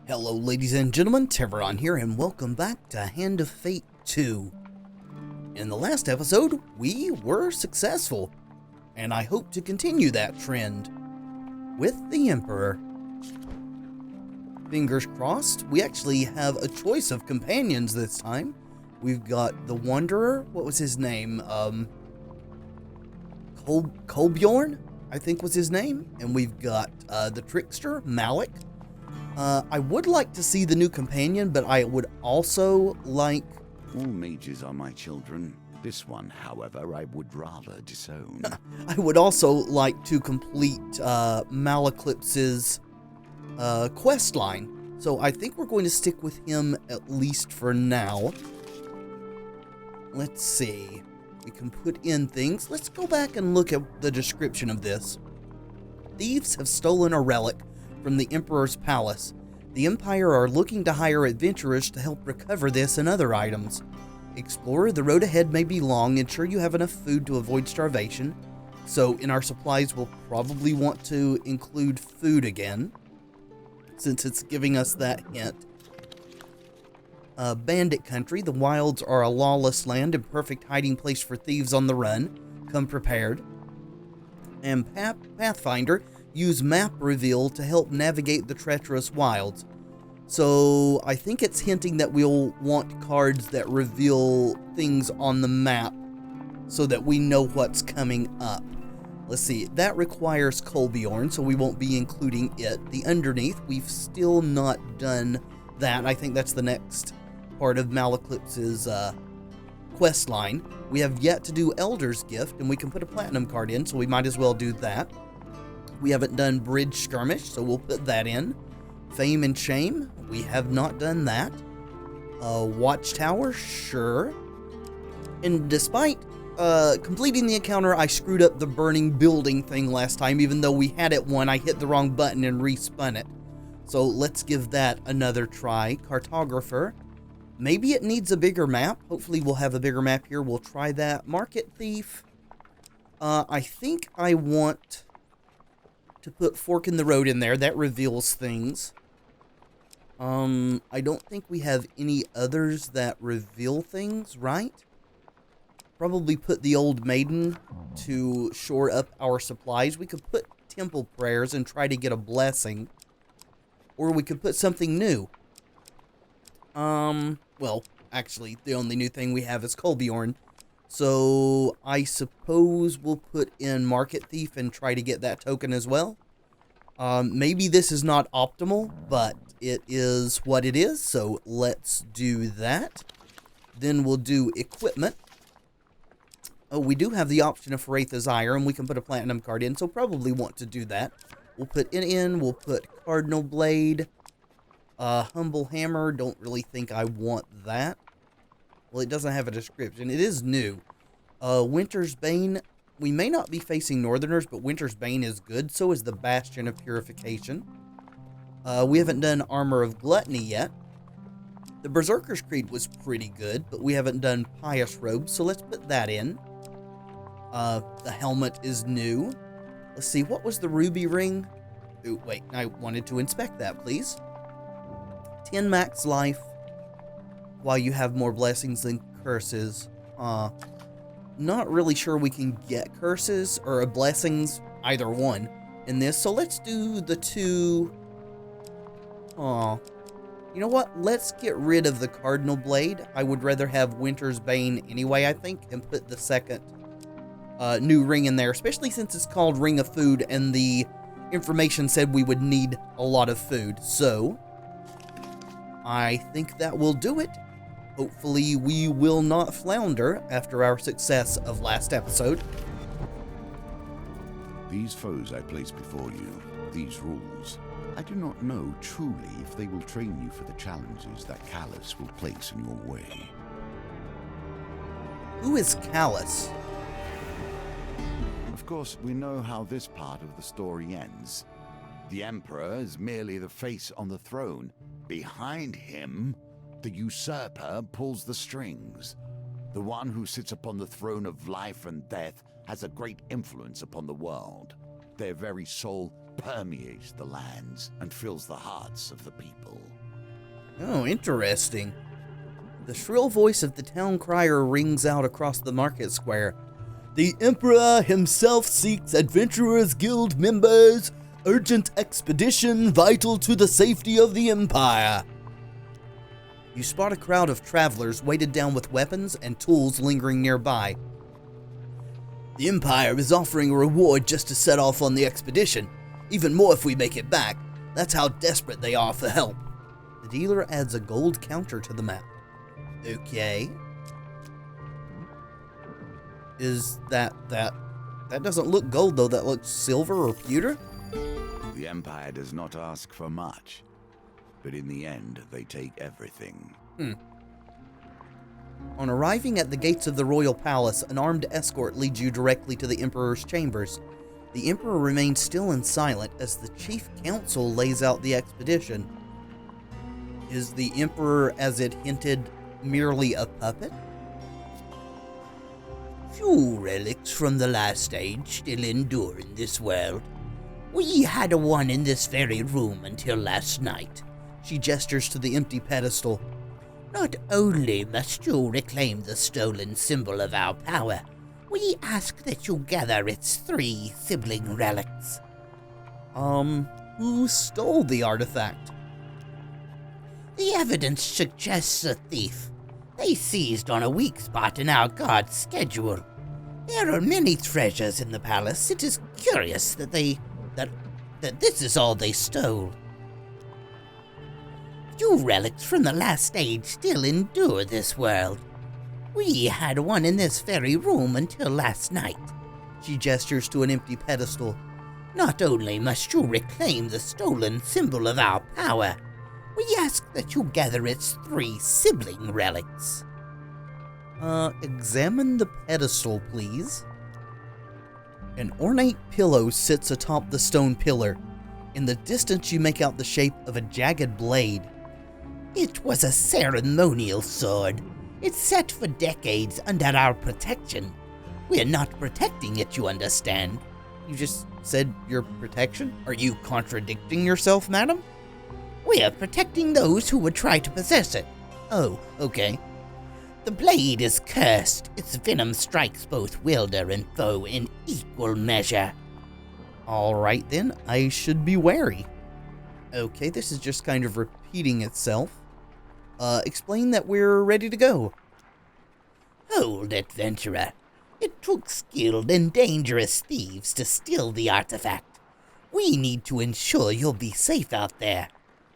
Hello ladies and gentlemen, Tevaron here, and welcome back to Hand of Fate 2. In the last episode, we were successful, and I hope to continue that trend with the Emperor. Fingers crossed, we actually have a choice of companions this time. We've got the Wanderer, what was his name? Kolbjorn, I think was his name, and we've got the Trickster, Malik. I would like to see the new companion, but I would also like... All mages are my children. This one, however, I would rather disown. I would also like to complete Malaclips's quest line. So I think we're going to stick with him at least for now. Let's see. We can put in things. Let's go back and look at the description of this. Thieves have stolen a relic from the Emperor's palace. The Empire are looking to hire adventurers to help recover this and other items. Explorer, the road ahead may be long. Ensure you have enough food to avoid starvation. So in our supplies, we'll probably want to include food again, since it's giving us that hint. Bandit country. The wilds are a lawless land and perfect hiding place for thieves on the run. Come prepared. And Pathfinder. Use map reveal to help navigate the treacherous wilds. So I think it's hinting that we'll want cards that reveal things on the map so that we know what's coming up. Let's see, that requires Kolbjorn, so we won't be including it. The underneath, we've still not done that. I think that's the next part of Malaclips's quest line. We have yet to do Elder's Gift, and we can put a platinum card in, so we might as well do that. We haven't done Bridge Skirmish, so we'll put that in. Fame and Shame, we have not done that. Watchtower, sure. And despite completing the encounter, I screwed up the burning building thing last time. Even though we had it won, I hit the wrong button and respun it. So let's give that another try. Cartographer, maybe it needs a bigger map. Hopefully we'll have a bigger map here. We'll try that. Market Thief, I think I want to put Fork in the Road in there. That reveals things. I don't think we have any others that reveal things, right? Probably put the Old Maiden to shore up our supplies. We could put Temple Prayers and try to get a blessing. Or we could put something new. Well, actually, the only new thing we have is Kolbjorn. So, I suppose we'll put in Market Thief and try to get that token as well. Maybe this is not optimal, but it is what it is, so let's do that. Then we'll do Equipment. Oh, we do have the option of Wraith's Ire, and we can put a Platinum card in, so probably want to do that. We'll put it in, we'll put Cardinal Blade. Humble Hammer, don't really think I want that. Well, it doesn't have a description. It is new. Winter's Bane. We may not be facing Northerners, but Winter's Bane is good. So is the Bastion of Purification. We haven't done Armor of Gluttony yet. The Berserker's Creed was pretty good, but we haven't done Pious Robe, so let's put that in. The helmet is new. Let's see, what was the Ruby Ring? Ooh, wait, I wanted to inspect that, please. 10 max life. While you have more blessings than curses. Not really sure we can get curses or blessings, either one, in this. So let's do the two. You know what? Let's get rid of the Cardinal Blade. I would rather have Winter's Bane anyway, I think, and put the second new ring in there, especially since it's called Ring of Food and the information said we would need a lot of food. So I think that will do it. Hopefully we will not flounder after our success of last episode. These foes I place before you, these rules, I do not know truly if they will train you for the challenges that Callus will place in your way. Who is Callus? Of course, we know how this part of the story ends. The Emperor is merely the face on the throne. Behind him, the usurper pulls the strings. The one who sits upon the throne of life and death has a great influence upon the world. Their very soul permeates the lands and fills the hearts of the people. Oh, interesting. The shrill voice of the town crier rings out across the market square. The Emperor himself seeks Adventurers Guild members. Urgent expedition vital to the safety of the Empire. You spot a crowd of travelers weighted down with weapons and tools lingering nearby. The Empire is offering a reward just to set off on the expedition. Even more if we make it back. That's how desperate they are for help. The dealer adds a gold counter to the map. Okay. Is that doesn't look gold though, that looks silver or pewter? The Empire does not ask for much, but in the end, they take everything. On arriving at the gates of the royal palace, an armed escort leads you directly to the Emperor's chambers. The Emperor remains still and silent as the chief council lays out the expedition. Is the Emperor, as it hinted, merely a puppet? Few relics from the last age still endure in this world. We had one in this very room until last night. She gestures to the empty pedestal. Not only must you reclaim the stolen symbol of our power, we ask that you gather its 3 sibling relics. Who stole the artifact? The evidence suggests a thief. They seized on a weak spot in our guard schedule. There are many treasures in the palace. It is curious that this is all they stole. Few relics from the last age still endure this world. We had one in this very room until last night. She gestures to an empty pedestal. Not only must you reclaim the stolen symbol of our power, we ask that you gather its 3 sibling relics. Examine the pedestal, please. An ornate pillow sits atop the stone pillar. In the distance, you make out the shape of a jagged blade. It was a ceremonial sword. It's set for decades under our protection. We're not protecting it, you understand. You just said your protection? Are you contradicting yourself, madam? We are protecting those who would try to possess it. Oh, okay. The blade is cursed. Its venom strikes both wielder and foe in equal measure. Alright then, I should be wary. Okay, this is just kind of repeating itself. Explain that we're ready to go. Hold, adventurer. It took skilled and dangerous thieves to steal the artifact. We need to ensure you'll be safe out there.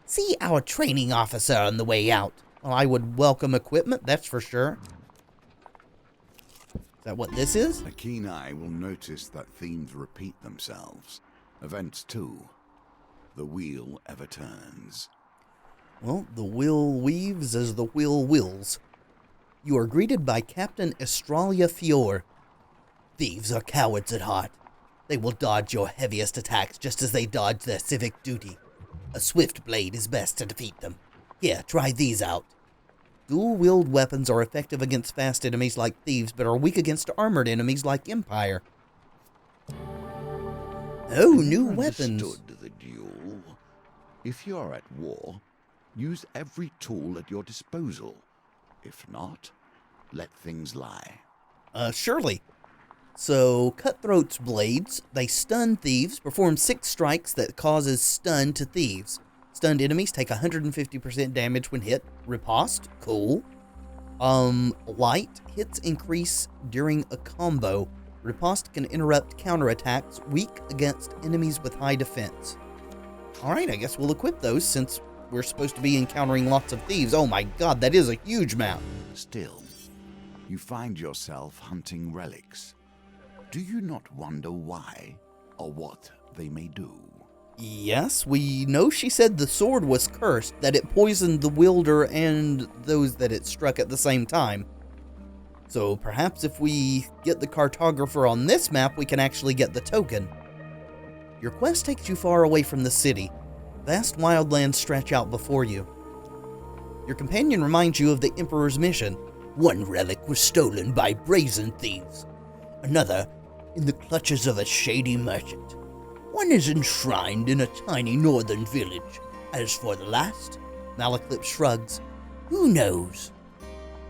See our training officer on the way out. Well, I would welcome equipment, that's for sure. Is that what this is? A keen eye will notice that themes repeat themselves. Events too. The wheel ever turns. Well, the wheel weaves as the wheel wills. You are greeted by Captain Estralia Fior. Thieves are cowards at heart. They will dodge your heaviest attacks just as they dodge their civic duty. A swift blade is best to defeat them. Here, try these out. Dual-wield weapons are effective against fast enemies like thieves, but are weak against armored enemies like Empire. Oh, new weapons. Understood the duel. If you are at war, use every tool at your disposal. If not, let things lie. Surely. So, Cutthroat's blades, they stun thieves, perform 6 strikes that causes stun to thieves. Stunned enemies take 150% damage when hit. Riposte, cool. Light, hits increase during a combo. Riposte can interrupt counterattacks, weak against enemies with high defense. Alright, I guess we'll equip those since we're supposed to be encountering lots of thieves. Oh my god, that is a huge map. Still, you find yourself hunting relics. Do you not wonder why or what they may do? Yes, we know she said the sword was cursed, that it poisoned the wielder and those that it struck at the same time. So perhaps if we get the cartographer on this map, we can actually get the token. Your quest takes you far away from the city. Vast wildlands stretch out before you. Your companion reminds you of the Emperor's mission. One relic was stolen by brazen thieves. Another in the clutches of a shady merchant. One is enshrined in a tiny northern village. As for the last, Malaclip shrugs. Who knows?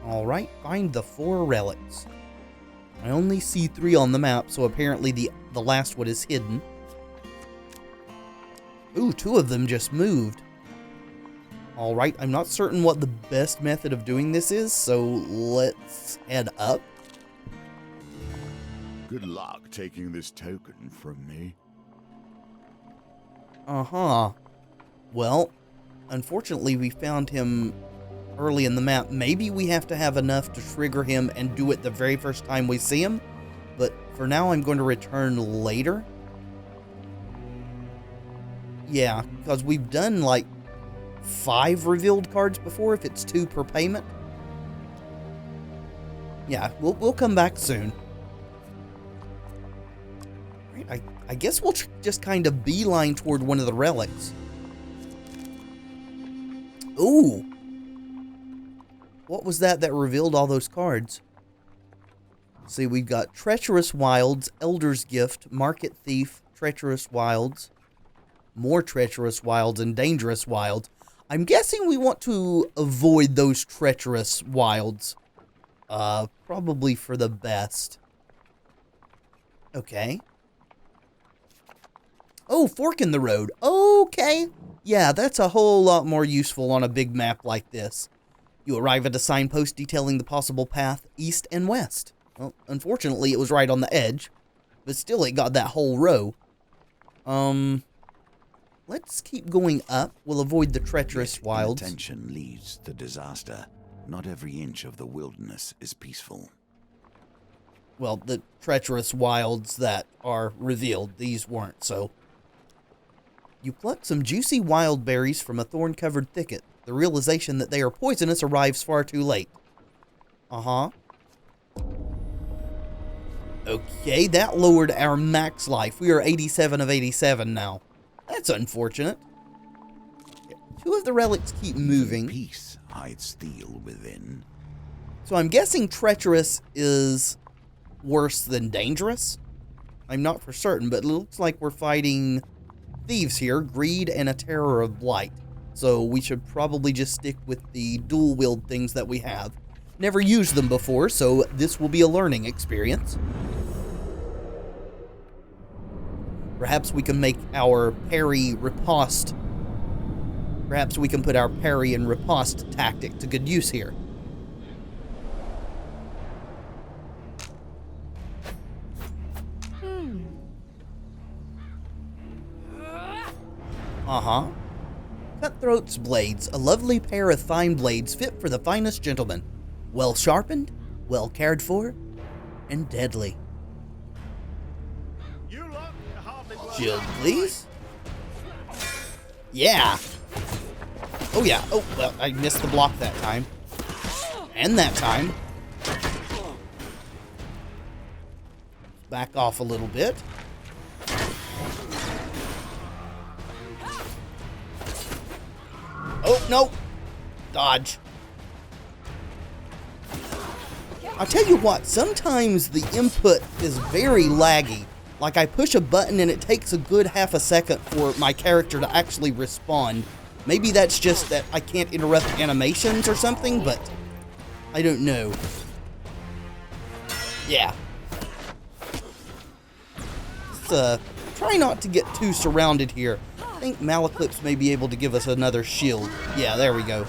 Alright, find the 4 relics. I only see 3 on the map, so apparently the last one is hidden. Ooh, 2 of them just moved. Alright, I'm not certain what the best method of doing this is, so let's head up. Good luck taking this token from me. Uh-huh. Well, unfortunately we found him early in the map. Maybe we have to have enough to trigger him and do it the very first time we see him. But for now, I'm going to return later. Yeah, because we've done like 5 revealed cards before, if it's 2 per payment. Yeah, we'll come back soon. Right, I guess we'll just kind of beeline toward one of the relics. Ooh! What was that revealed all those cards? See, we've got Treacherous Wilds, Elder's Gift, Market Thief, Treacherous Wilds, more Treacherous Wilds, and Dangerous Wilds. I'm guessing we want to avoid those Treacherous Wilds. Probably for the best. Okay. Oh, Fork in the Road. Okay. Yeah, that's a whole lot more useful on a big map like this. You arrive at a signpost detailing the possible path east and west. Well, unfortunately, it was right on the edge, but still it got that whole row. Let's keep going up. We'll avoid the treacherous wilds. Inattention leads to disaster. Not every inch of the wilderness is peaceful. Well, the treacherous wilds that are revealed, these weren't, so. You pluck some juicy wild berries from a thorn-covered thicket. The realization that they are poisonous arrives far too late. Uh-huh. Okay, that lowered our max life. We are 87 of 87 now. That's unfortunate. 2 of the relics keep moving. Peace hides steel within. So I'm guessing treacherous is worse than dangerous. I'm not for certain, but it looks like we're fighting thieves here, greed and a terror of blight. So we should probably just stick with the dual wield things that we have. Never used them before, so this will be a learning experience. Perhaps we can make our parry riposte. Perhaps we can put our parry and riposte tactic to good use here. Uh-huh. Cutthroat's blades, a lovely pair of fine blades fit for the finest gentleman. Well sharpened, well cared for, and deadly. Shield, please. Yeah. Oh, yeah. Oh, well, I missed the block that time. And that time. Back off a little bit. Oh, no. Dodge. I'll tell you what, sometimes the input is very laggy. Like, I push a button and it takes a good half a second for my character to actually respond. Maybe that's just that I can't interrupt animations or something, but I don't know. Yeah. Let's, try not to get too surrounded here. I think Malaclips may be able to give us another shield. Yeah, there we go.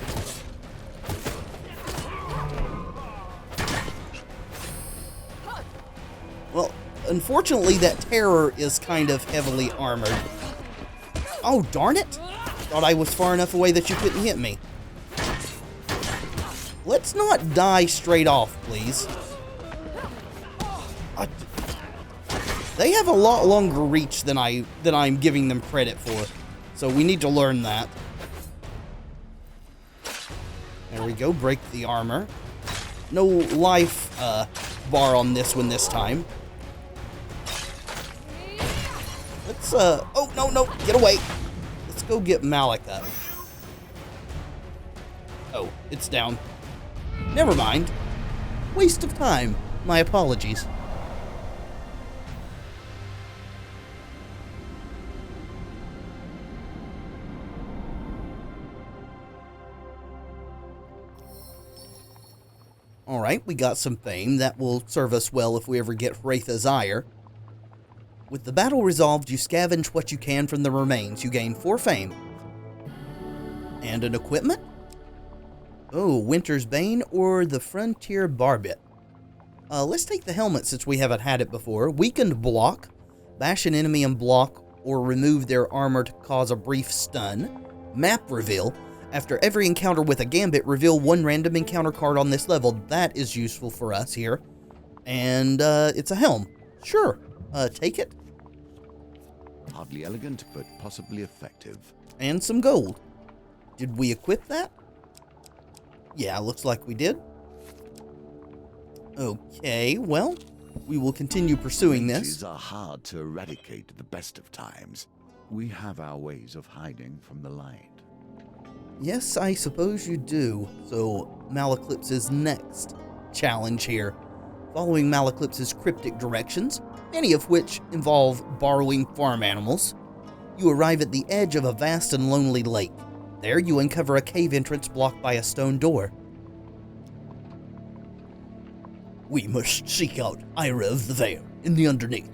Well, unfortunately, that terror is kind of heavily armored. Oh, darn it! Thought I was far enough away that you couldn't hit me. Let's not die straight off, please. They have a lot longer reach than I'm giving them credit for. So we need to learn that. There we go, break the armor. No life bar on this one this time. Let's, oh, no, get away. Let's go get Malika. Oh, it's down. Never mind. Waste of time. My apologies. Alright, we got some fame. That will serve us well if we ever get Wraitha's Ire. With the battle resolved, you scavenge what you can from the remains. You gain 4 fame. And an equipment? Oh, Winter's Bane or the Frontier Barbit. Let's take the helmet since we haven't had it before. Weakened block. Bash an enemy and block or remove their armor to cause a brief stun. Map reveal. After every encounter with a Gambit, reveal 1 random encounter card on this level. That is useful for us here. And it's a helm. Sure. Take it. Hardly elegant, but possibly effective. And some gold. Did we equip that? Yeah, looks like we did. Okay, well, we will continue pursuing this. Witches are hard to eradicate at the best of times. We have our ways of hiding from the light. Yes, I suppose you do. So, Maleclipse's next challenge here. Following Maleclipse's cryptic directions, many of which involve borrowing farm animals, you arrive at the edge of a vast and lonely lake. There you uncover a cave entrance blocked by a stone door. We must seek out Ira of the Vale in the underneath,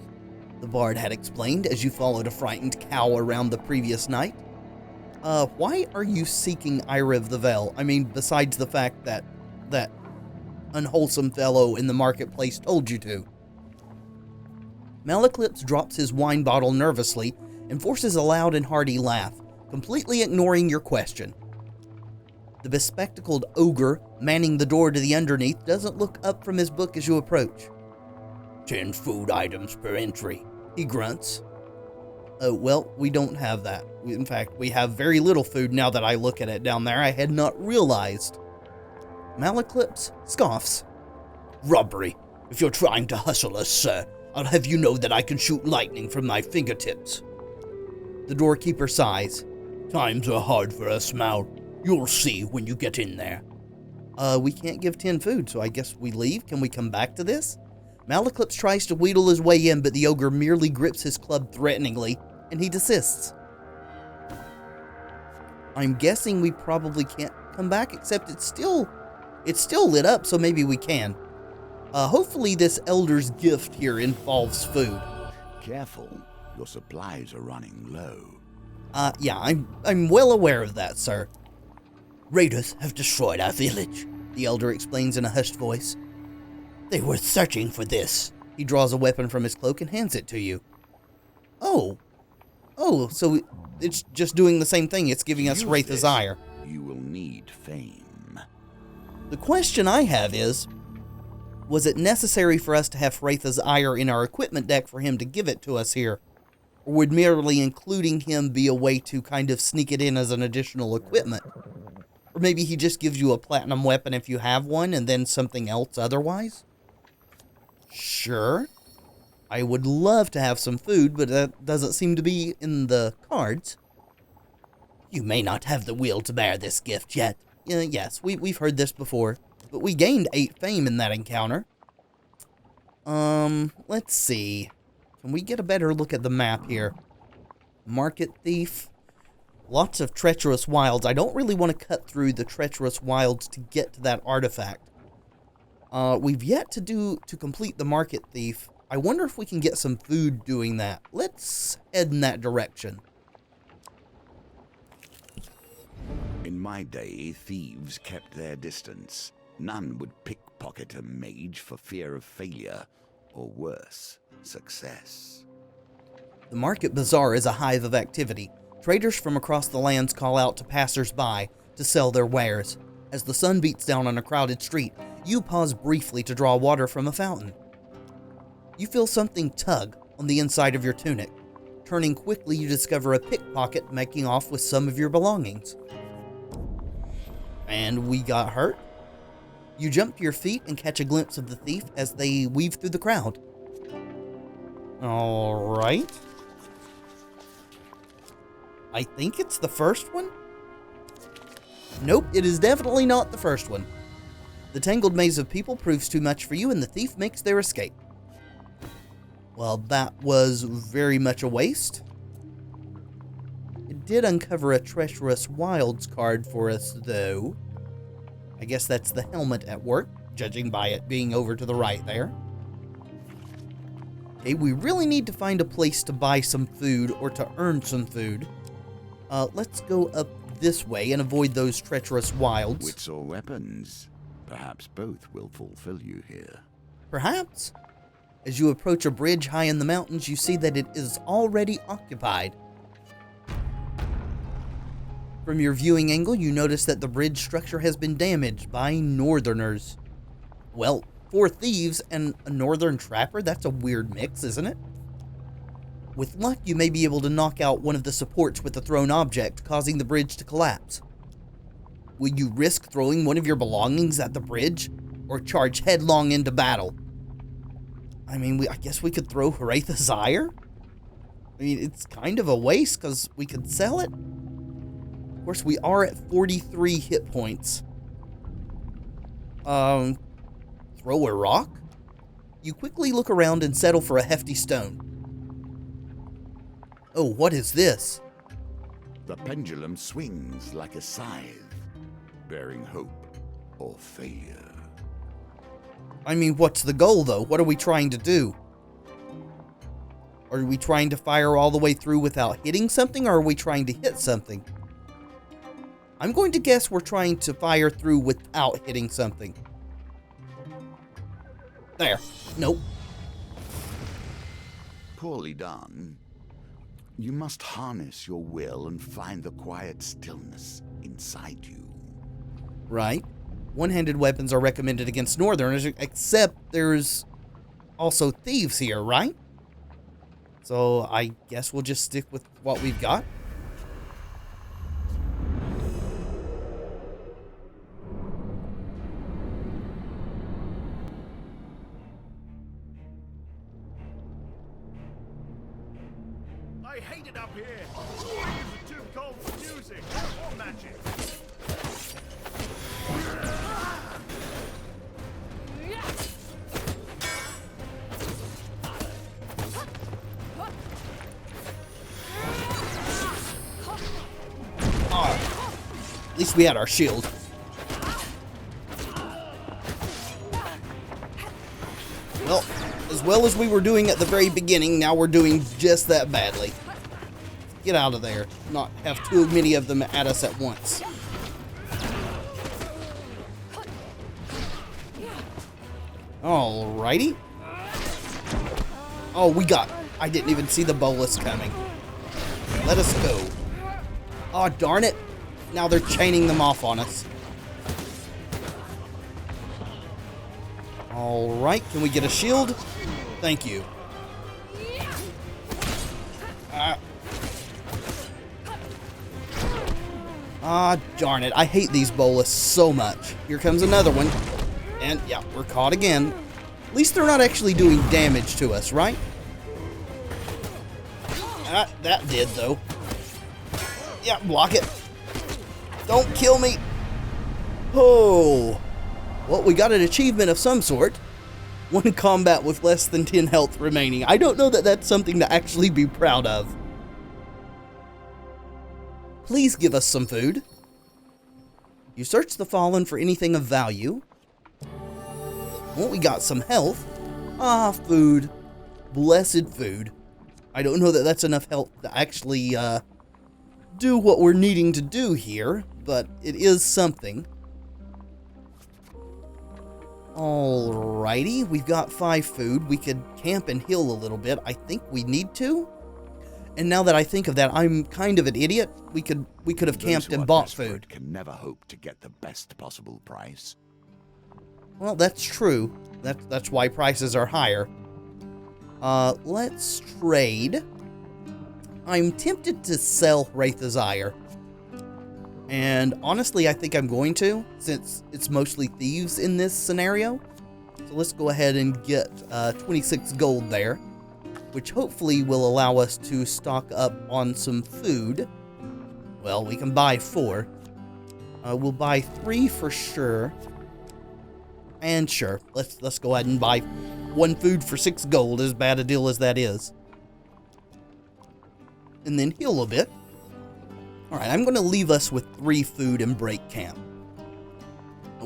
the bard had explained as you followed a frightened cow around the previous night. Why are you seeking Ira of the Vale? I mean, besides the fact that that unwholesome fellow in the marketplace told you to. Maleclipse drops his wine bottle nervously and forces a loud and hearty laugh, completely ignoring your question. The bespectacled ogre manning the door to the underneath doesn't look up from his book as you approach. 10 food items per entry, he grunts. Oh, well, we don't have that. In fact, we have very little food now that I look at it down there. I had not realized. Maleclipse scoffs. Robbery. If you're trying to hustle us, sir, I'll have you know that I can shoot lightning from my fingertips. The doorkeeper sighs. Times are hard for us, Mal. You'll see when you get in there. We can't give 10 food, so I guess we leave. Can we come back to this? Maleclipse tries to wheedle his way in, but the ogre merely grips his club threateningly, and he desists. I'm guessing we probably can't come back, except it's still lit up, so maybe we can. Hopefully this elder's gift here involves food. Careful, your supplies are running low. Yeah, I'm well aware of that, sir. Raiders have destroyed our village, the elder explains in a hushed voice. They were searching for this. He draws a weapon from his cloak and hands it to you. Oh, so it's just doing the same thing. It's giving us Wraitha's Ire. You will need fame. The question I have is, was it necessary for us to have Wraitha's Ire in our equipment deck for him to give it to us here? Or would merely including him be a way to kind of sneak it in as an additional equipment? Or maybe he just gives you a platinum weapon if you have one and then something else otherwise? Sure. I would love to have some food, but that doesn't seem to be in the cards. You may not have the will to bear this gift yet. Yes, we've heard this before, but we gained 8 fame in that encounter. Let's see. Can we get a better look at the map here? Market Thief. Lots of treacherous wilds. I don't really want to cut through the treacherous wilds to get to that artifact. We've yet to complete the Market Thief. I wonder if we can get some food doing that. Let's head in that direction. In my day, thieves kept their distance. None would pickpocket a mage for fear of failure, or worse, success. The Market Bazaar is a hive of activity. Traders from across the lands call out to passers-by to sell their wares. As the sun beats down on a crowded street, you pause briefly to draw water from a fountain. You feel something tug on the inside of your tunic. Turning quickly, you discover a pickpocket making off with some of your belongings. And we got hurt. You jump to your feet and catch a glimpse of the thief as they weave through the crowd. Alright. I think it's the first one? Nope, it is definitely not the first one. The tangled maze of people proves too much for you and the thief makes their escape. Well, that was very much a waste. It did uncover a treacherous wilds card for us, though. I guess that's the helmet at work. judging by it being over to the right there. Okay, we really need to find a place to buy some food or to earn some food. Let's go up this way and avoid those treacherous wilds. Wits or weapons? Perhaps both will fulfill you here. Perhaps. As you approach a bridge high in the mountains, you see that it is already occupied. From your viewing angle, you notice that the bridge structure has been damaged by northerners. Well, 4 thieves and a northern trapper? That's a weird mix, isn't it? With luck, you may be able to knock out one of the supports with a thrown object, causing the bridge to collapse. Will you risk throwing one of your belongings at the bridge, or charge headlong into battle? I mean, I guess we could throw Hraitha's Ire? I mean, it's kind of a waste, because we could sell it. Of course, we are at 43 hit points. Throw a rock? You quickly look around and settle for a hefty stone. Oh, what is this? The pendulum swings like a scythe, bearing hope or failure. I mean, what's the goal, though? What are we trying to do? Are we trying to fire all the way through without hitting something, or are we trying to hit something? I'm going to guess we're trying to fire through without hitting something. There. Nope. Poorly done. You must harness your will and find the quiet stillness inside you. Right. One-handed weapons are recommended against northerners, except there's also thieves here, right? So I guess we'll just stick with what we've got. I hate it up here. It's too cold for music or magic. At least we had our shield. Well as we were doing at the very beginning, now we're doing just that badly. Get out of there. Not have too many of them at us at once. Alrighty. Oh, I didn't even see the bolus coming. Let us go. Oh, darn it. Now they're chaining them off on us. Alright, can we get a shield? Thank you. Darn it. I hate these bolus so much. Here comes another one. And, yeah, we're caught again. At least they're not actually doing damage to us, right? That did, though. Yeah, block it. Don't kill me. Oh. Well, we got an achievement of some sort. One combat with less than 10 health remaining. I don't know that that's something to actually be proud of. Please give us some food. You search the fallen for anything of value. Well, we got some health. Food. Blessed food. I don't know that that's enough health to actually do what we're needing to do here, but it is something. Alrighty, we've got 5 food. We could camp and heal a little bit. I think we need to. And now that I think of that, I'm kind of an idiot. We could have camped and bought food. Can never hope to get the best possible price. Well, that's true. That's why prices are higher. Let's trade. I'm tempted to sell Hraitha's Ire. And honestly, I think I'm going to, since it's mostly thieves in this scenario. So let's go ahead and get 26 gold there, which hopefully will allow us to stock up on some food. Well, we can buy 4. We'll buy 3 for sure. And sure, let's go ahead and buy 1 food for 6 gold, as bad a deal as that is. And then heal a bit. Alright, I'm going to leave us with 3 food and break camp.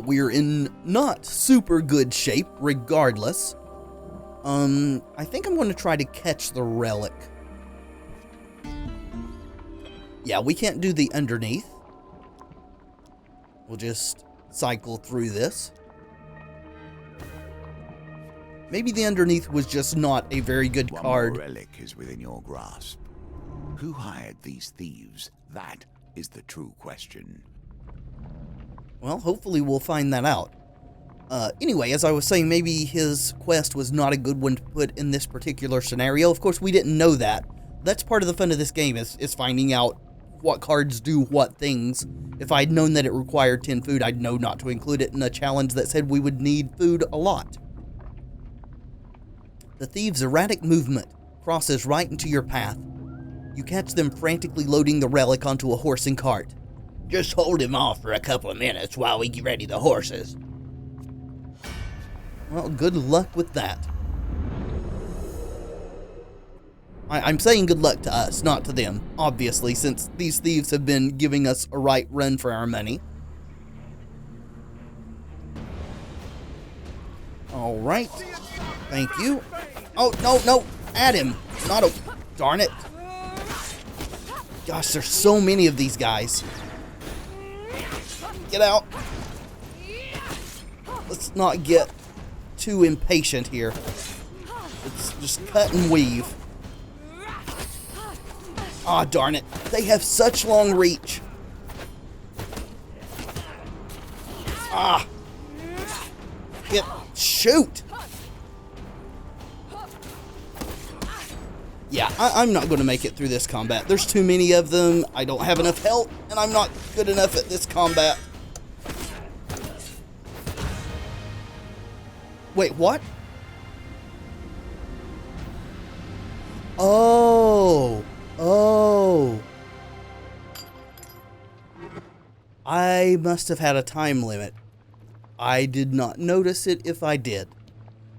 We're in not super good shape, regardless. I think I'm going to try to catch the relic. Yeah, we can't do the underneath. We'll just cycle through this. Maybe the underneath was just not a very good card. One more relic is within your grasp. Who hired these thieves? That is the true question. Well, hopefully we'll find that out. Anyway, as I was saying, maybe his quest was not a good one to put in this particular scenario. Of course, we didn't know that. That's part of the fun of this game, is finding out what cards do what things. If I'd known that it required 10 food, I'd know not to include it in a challenge that said we would need food a lot. The thieves' erratic movement crosses right into your path. You catch them frantically loading the relic onto a horse and cart. Just hold him off for a couple of minutes while we get ready the horses. Well, good luck with that. I'm saying good luck to us, not to them, obviously, since these thieves have been giving us a right run for our money. Alright. Thank you. Oh, no, at him. Not a... Darn it. Gosh, there's so many of these guys. Get out. Let's not get too impatient here. Let's just cut and weave. Ah, darn it. They have such long reach. Ah. Shoot. Yeah, I'm not going to make it through this combat. There's too many of them. I don't have enough health, and I'm not good enough at this combat. Wait, what? Oh. I must have had a time limit. I did not notice it if I did.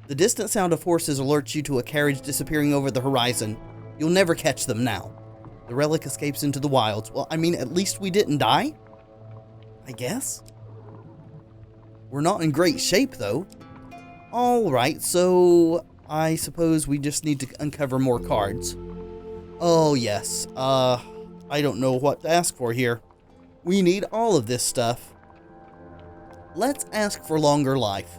The distant sound of horses alerts you to a carriage disappearing over the horizon. You'll never catch them now. The relic escapes into the wilds. Well, I mean, at least we didn't die? I guess? We're not in great shape, though. Alright, so I suppose we just need to uncover more cards. Oh, yes. I don't know what to ask for here. We need all of this stuff. Let's ask for longer life.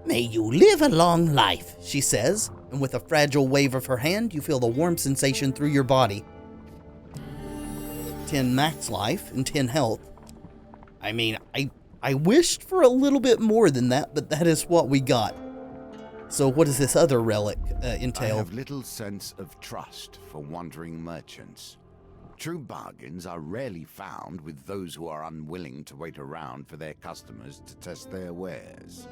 May you live a long life, she says, and with a fragile wave of her hand, you feel the warm sensation through your body. 10 max life and 10 health. I mean, I wished for a little bit more than that, but that is what we got. So what does this other relic entail? I have little sense of trust for wandering merchants. True bargains are rarely found with those who are unwilling to wait around for their customers to test their wares.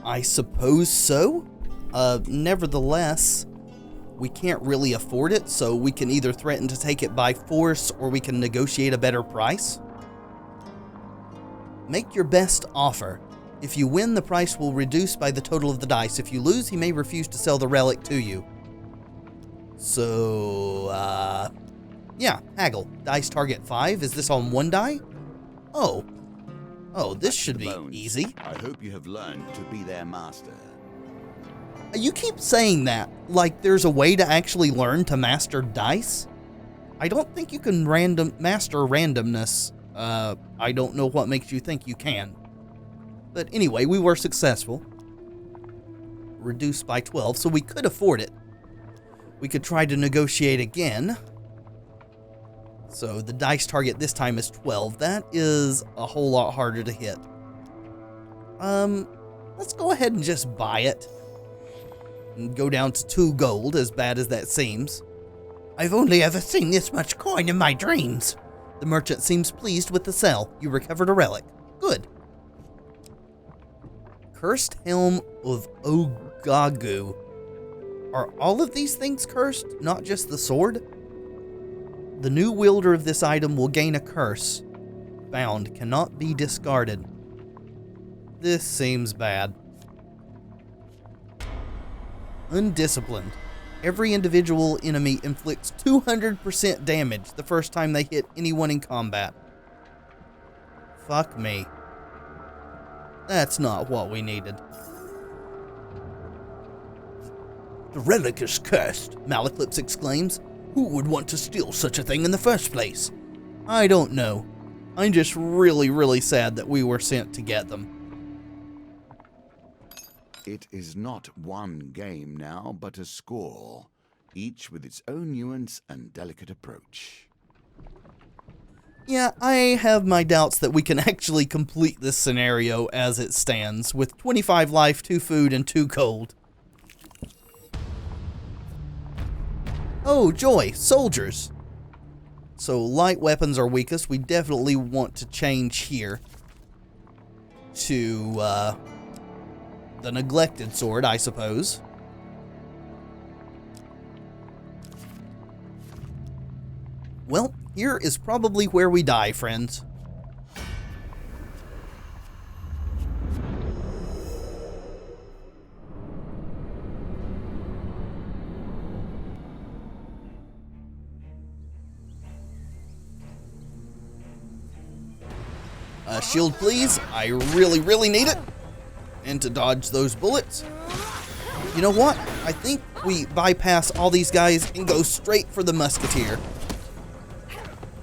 I suppose so. Nevertheless, we can't really afford it, so we can either threaten to take it by force or we can negotiate a better price. Make your best offer. If you win, the price will reduce by the total of the dice. If you lose, he may refuse to sell the relic to you. So, yeah, haggle. Dice target 5. Is this on 1 die? Oh, this should be easy. I hope you have learned to be their master. You keep saying that, like there's a way to actually learn to master dice. I don't think you can master randomness. I don't know what makes you think you can. But anyway, we were successful. Reduced by 12, so we could afford it. We could try to negotiate again. So the dice target this time is 12. That is a whole lot harder to hit. Let's go ahead and just buy it. And go down to 2 gold, as bad as that seems. I've only ever seen this much coin in my dreams. The merchant seems pleased with the sale. You recovered a relic. Good. Cursed Helm of Ogagu. Are all of these things cursed, not just the sword? The new wielder of this item will gain a curse. Bound, cannot be discarded. This seems bad. Undisciplined. Every individual enemy inflicts 200% damage the first time they hit anyone in combat. Fuck me. That's not what we needed. The relic is cursed, Malaclips exclaims. Who would want to steal such a thing in the first place? I don't know. I'm just really, really sad that we were sent to get them. It is not one game now, but a score, each with its own nuance and delicate approach. Yeah, I have my doubts that we can actually complete this scenario as it stands, with 25 life, 2 food, and 2 cold. Oh, joy, soldiers. So light weapons are weakest. We definitely want to change here to the neglected sword, I suppose. Well, here is probably where we die, friends. Shield, please. I really, really need it. And to dodge those bullets. You know what? I think we bypass all these guys and go straight for the musketeer.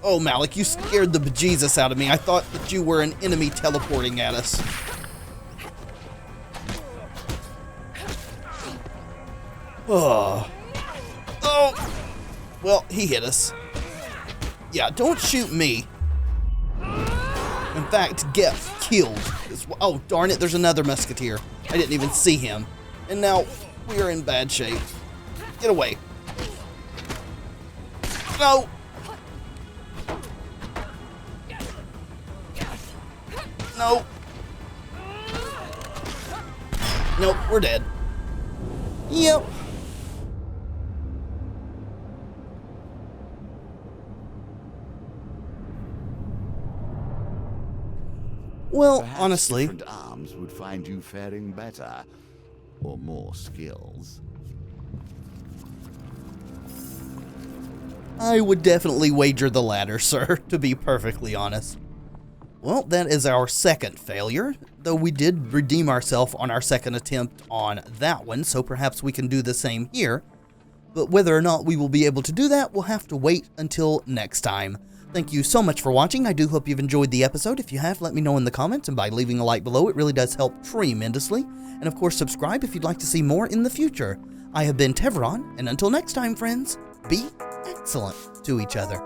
Oh, Malik, you scared the bejesus out of me. I thought that you were an enemy teleporting at us. Oh. Oh. Well, he hit us. Yeah, don't shoot me. In fact, get killed. Oh, darn it, there's another musketeer. I didn't even see him. And now we are in bad shape. Get away. No. No. Nope, we're dead. Yep. Well, Perhaps honestly, different arms would find you faring better, or more skills. I would definitely wager the latter, sir, to be perfectly honest. Well, that is our second failure, though we did redeem ourselves on our second attempt on that one, so perhaps we can do the same here. But whether or not we will be able to do that, we'll have to wait until next time. Thank you so much for watching. I do hope you've enjoyed the episode. If you have, let me know in the comments, and by leaving a like below, it really does help tremendously. And of course, subscribe if you'd like to see more in the future. I have been Tevaron, and until next time, friends, be excellent to each other.